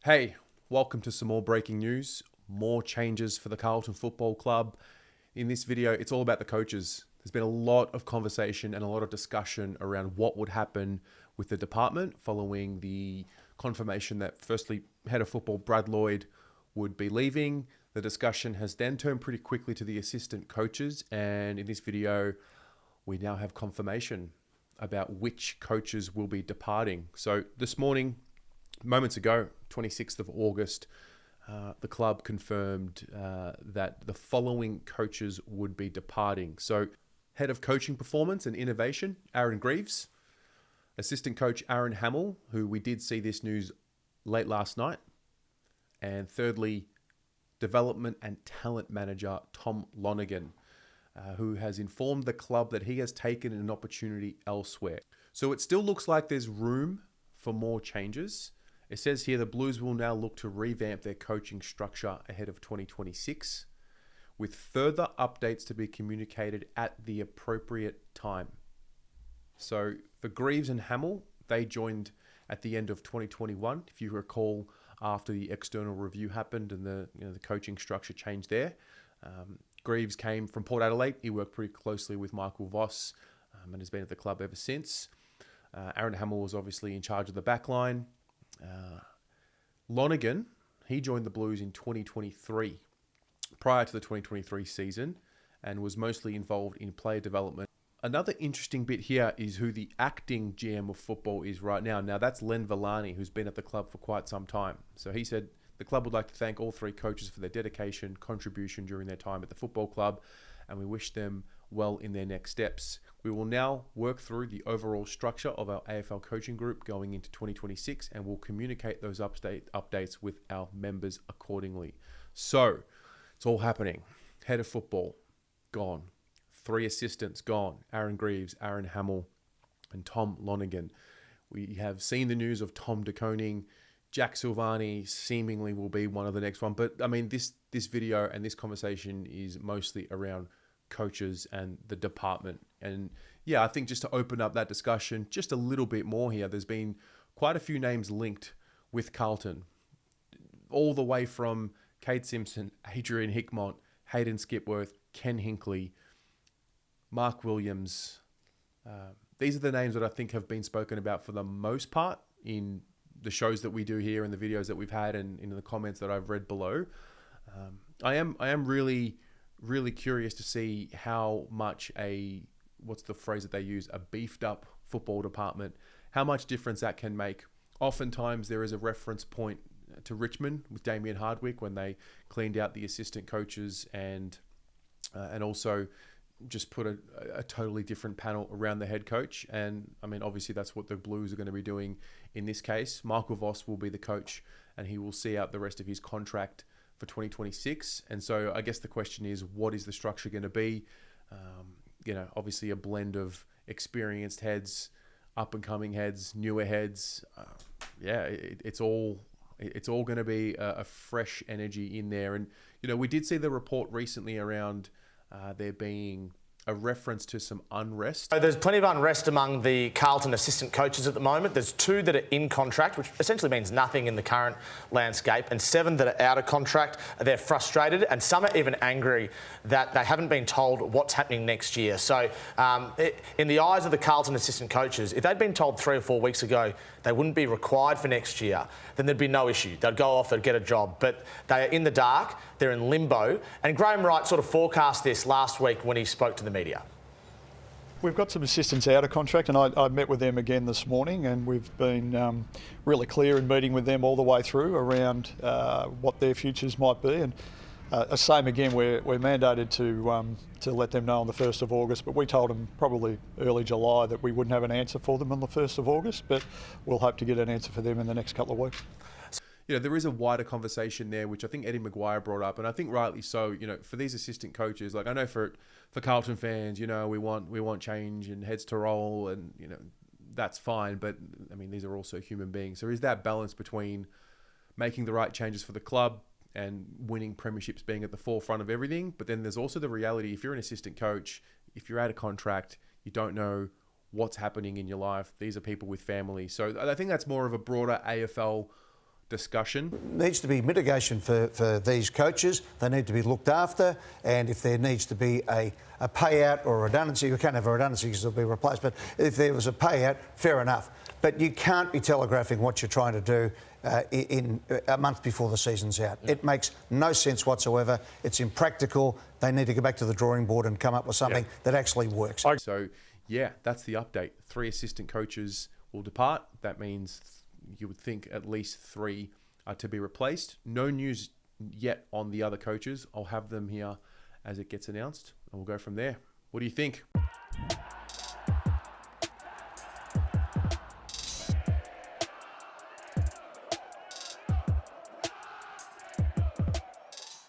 Hey, welcome to some more breaking news, more changes for the Carlton Football Club. In this video, it's all about the coaches. There's been a lot of conversation and a lot of discussion around what would happen with the department following the confirmation that firstly, head of football Brad Lloyd would be leaving. The discussion has then turned pretty quickly to the assistant coaches, and in this video, we now have confirmation about which coaches will be departing. So this morning, moments ago, 26th of August, the club confirmed that the following coaches would be departing. So head of coaching performance and innovation, Aaron Greaves. Assistant coach Aaron Hamill, who we did see this news late last night. And thirdly, development and talent manager Tom Lonergan, who has informed the club that he has taken an opportunity elsewhere. So it still looks like there's room for more changes. It says here the Blues will now look to revamp their coaching structure ahead of 2026, with further updates to be communicated at the appropriate time. So for Greaves and Hamill, they joined at the end of 2021, if you recall, after the external review happened and the coaching structure changed there. Greaves came from Port Adelaide. He worked pretty closely with Michael Voss and has been at the club ever since. Aaron Hamill was obviously in charge of the back line. Lonergan, he joined the Blues in 2023, prior to the 2023 season, and was mostly involved in player development. Another interesting bit here is who the acting GM of football is right now. Now, that's Len Villani, who's been at the club for quite some time. So he said the club would like to thank all three coaches for their dedication, contribution during their time at the football club, and we wish them well in their next steps. We will now work through the overall structure of our AFL coaching group going into 2026, and we'll communicate those updates with our members accordingly. So it's all happening. Head of football, gone. 3 assistants, gone. Aaron Greaves, Aaron Hamill, and Tom Lonergan. We have seen the news of Tom DeConing. Jack Silvani seemingly will be one of the next one. But I mean, this video and this conversation is mostly around coaches and the department. And yeah, I think just to open up that discussion just a little bit more here, there's been quite a few names linked with Carlton, all the way from Kade Simpson, Adrian Hickmott, Hayden Skipworth, Ken Hinkley, Mark Williams. These are the names that I think have been spoken about for the most part in the shows that we do here and the videos that we've had and in the comments that I've read below. I am really curious to see how much what's the phrase that they use, a beefed up football department, how much difference that can make. Oftentimes there is a reference point to Richmond with Damien Hardwick when they cleaned out the assistant coaches and also just put a totally different panel around the head coach. And I mean, obviously that's what the Blues are going to be doing in this case. Michael Voss will be the coach and he will see out the rest of his contract for 2026. And so I guess the question is, what is the structure going to be? Obviously a blend of experienced heads, up and coming heads, newer heads. It's all going to be a fresh energy in there. And, we did see the report recently around there being a reference to some unrest. So there's plenty of unrest among the Carlton assistant coaches at the moment. There's 2 that are in contract, which essentially means nothing in the current landscape, and 7 that are out of contract. They're frustrated, and some are even angry that they haven't been told what's happening next year. So in the eyes of the Carlton assistant coaches, if they'd been told 3 or 4 weeks ago they wouldn't be required for next year, then there'd be no issue. They'd go off, they'd get a job. But they are in the dark, they're in limbo. And Graham Wright sort of forecast this last week when he spoke to the media. We've got some assistants out of contract, and I met with them again this morning, and we've been really clear in meeting with them all the way through around what their futures might be. And same again, we're mandated to let them know on the 1st of August, but we told them probably early July that we wouldn't have an answer for them on the 1st of August, but we'll hope to get an answer for them in the next couple of weeks. There is a wider conversation there, which I think Eddie Maguire brought up, and I think rightly so. For these assistant coaches, like I know for Carlton fans, we want change and heads to roll, and that's fine. But I mean, these are also human beings. So is that balance between making the right changes for the club and winning premierships being at the forefront of everything? But then there's also the reality: if you're an assistant coach, if you're out of contract, you don't know what's happening in your life. These are people with families. So I think that's more of a broader AFL discussion. Needs to be mitigation for these coaches. They need to be looked after, and if there needs to be a payout or a redundancy, we can't have a redundancy because they'll be replaced, but if there was a payout, fair enough. But you can't be telegraphing what you're trying to do in a month before the season's out. It makes no sense whatsoever. It's impractical. They need to go back to the drawing board and come up with something that actually works. So, yeah, that's the update. 3 assistant coaches will depart. That means you would think at least 3 are to be replaced. No news yet on the other coaches. I'll have them here as it gets announced, and we'll go from there. What do you think?